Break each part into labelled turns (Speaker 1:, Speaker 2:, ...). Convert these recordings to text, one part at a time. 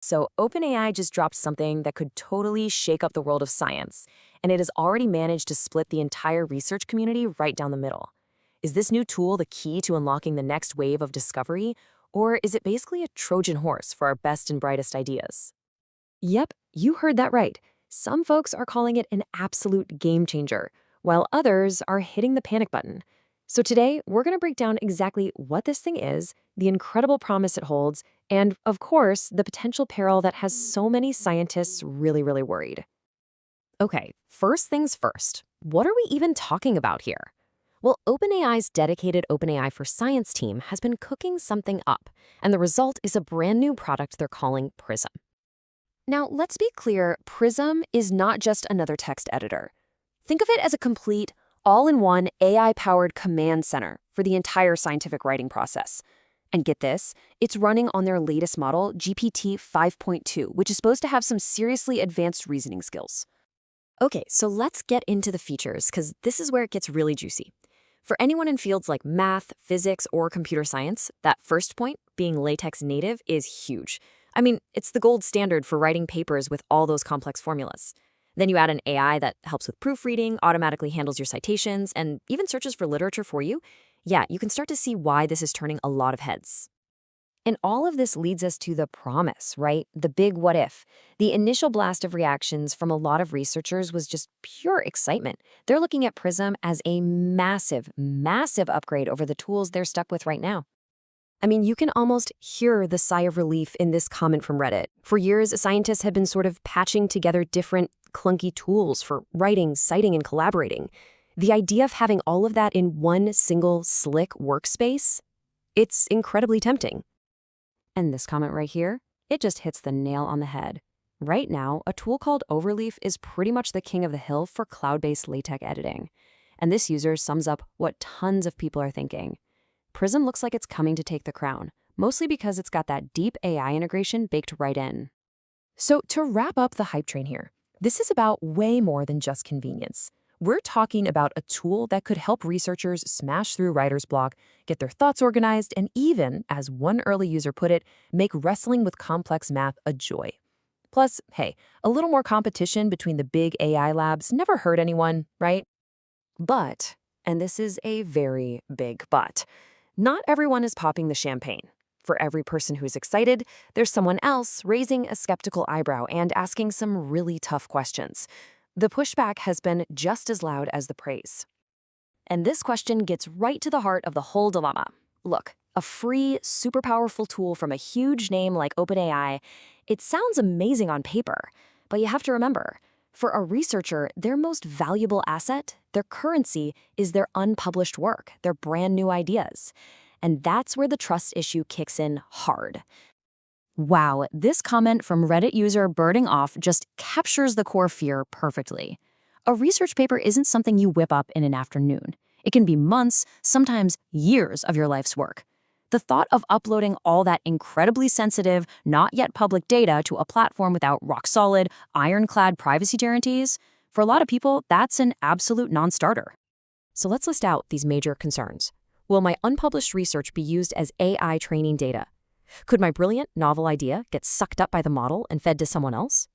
Speaker 1: So, OpenAI just dropped something that could totally shake up the world of science, and it has already managed to split the entire research community right down the middle. Is this new tool the key to unlocking the next wave of discovery, or is it basically a Trojan horse for our best and brightest ideas?
Speaker 2: Yep, you heard that right. Some folks are calling it an absolute game changer, while others are hitting the panic button. So today, we're going to break down exactly what this thing is, the incredible promise it holds, and, of course, the potential peril that has so many scientists really worried.
Speaker 1: Okay, first things first. What are we even talking about here? Well, OpenAI's dedicated OpenAI for Science team has been cooking something up, and the result is a brand new product they're calling Prism. Now, let's be clear, Prism is not just another text editor. Think of it as a complete, all-in-one AI-powered command center for the entire scientific writing process. And get this, it's running on their latest model, GPT-5.2, which is supposed to have some seriously advanced reasoning skills. Okay, so let's get into the features, because this is where it gets really juicy. For anyone in fields like math, physics, or computer science, that first point, being LaTeX native, is huge. I mean, it's the gold standard for writing papers with all those complex formulas. Then you add an AI that helps with proofreading, automatically handles your citations, and even searches for literature for you. Yeah, you can start to see why this is turning a lot of heads. And all of this leads us to the promise, right? The big what if. The initial blast of reactions from a lot of researchers was just pure excitement. They're looking at Prism as a massive upgrade over the tools they're stuck with right now. I mean, you can almost hear the sigh of relief in this comment from Reddit. For years, scientists have been sort of patching together different clunky tools for writing, citing, and collaborating. The idea of having all of that in one single slick workspace, it's incredibly tempting. And this comment right here, it just hits the nail on the head. Right now, a tool called Overleaf is pretty much the king of the hill for cloud-based LaTeX editing. And this user sums up what tons of people are thinking. Prism looks like it's coming to take the crown, mostly because it's got that deep AI integration baked right in. So to wrap up the hype train here, this is about way more than just convenience. We're talking about a tool that could help researchers smash through writer's block, get their thoughts organized, and even, as one early user put it, make wrestling with complex math a joy. Plus, hey, a little more competition between the big AI labs never hurt anyone, right? But, and this is a very big but, not everyone is popping the champagne. For every person who is excited, there's someone else raising a skeptical eyebrow and asking some really tough questions. The pushback has been just as loud as the praise. And this question gets right to the heart of the whole dilemma. Look, a free, super powerful tool from a huge name like OpenAI, it sounds amazing on paper, but you have to remember, for a researcher, their most valuable asset, their currency, is their unpublished work, their brand new ideas. And that's where the trust issue kicks in hard. Wow, this comment from Reddit user Birding Off just captures the core fear perfectly. A research paper isn't something you whip up in an afternoon. It can be months, sometimes years of your life's work. The thought of uploading all that incredibly sensitive, not yet public data to a platform without rock-solid, ironclad privacy guarantees, for a lot of people, that's an absolute non-starter. So let's list out these major concerns. Will my unpublished research be used as AI training data? Could my brilliant, novel idea get sucked up by the model and fed to someone else?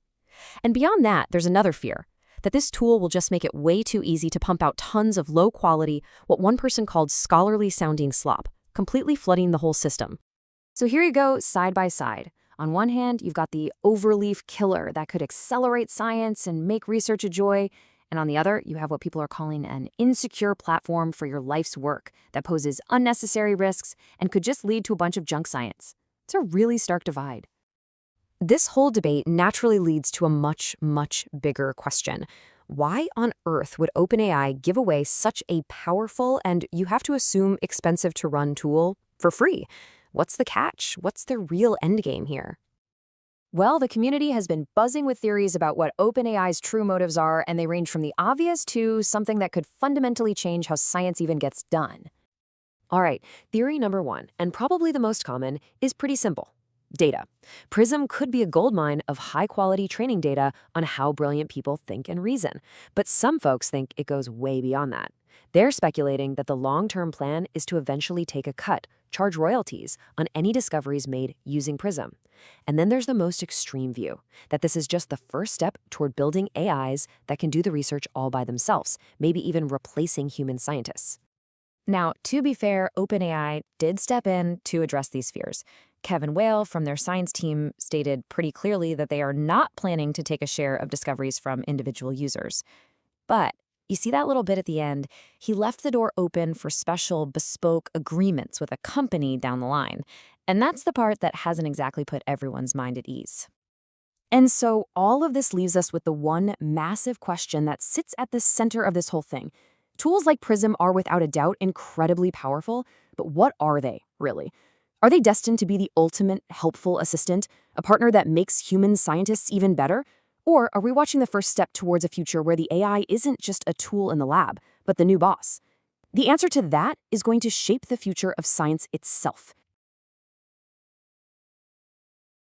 Speaker 1: And beyond that, there's another fear, that this tool will just make it way too easy to pump out tons of low-quality, what one person called scholarly-sounding slop, completely flooding the whole system. So here you go, side by side. On one hand, you've got the Overleaf killer that could accelerate science and make research a joy. And on the other, you have what people are calling an insecure platform for your life's work that poses unnecessary risks and could just lead to a bunch of junk science. It's a really stark divide. This whole debate naturally leads to a much bigger question. Why on earth would OpenAI give away such a powerful and, you have to assume, expensive to run tool for free? What's the catch? What's the real endgame here? Well, the community has been buzzing with theories about what OpenAI's true motives are, and they range from the obvious to something that could fundamentally change how science even gets done. All right, theory number one, and probably the most common, is pretty simple. Data. Prism could be a goldmine of high-quality training data on how brilliant people think and reason. But some folks think it goes way beyond that. They're speculating that the long-term plan is to eventually take a cut, charge royalties on any discoveries made using Prism. And then there's the most extreme view, that this is just the first step toward building AIs that can do the research all by themselves, maybe even replacing human scientists. Now, to be fair, OpenAI did step in to address these fears. Kevin Whale from their science team stated pretty clearly that they are not planning to take a share of discoveries from individual users. But you see that little bit at the end? He left the door open for special bespoke agreements with a company down the line. And that's the part that hasn't exactly put everyone's mind at ease. And so all of this leaves us with the one massive question that sits at the center of this whole thing. Tools like Prism are without a doubt incredibly powerful, but what are they, really? Are they destined to be the ultimate helpful assistant, a partner that makes human scientists even better? Or are we watching the first step towards a future where the AI isn't just a tool in the lab, but the new boss? The answer to that is going to shape the future of science itself.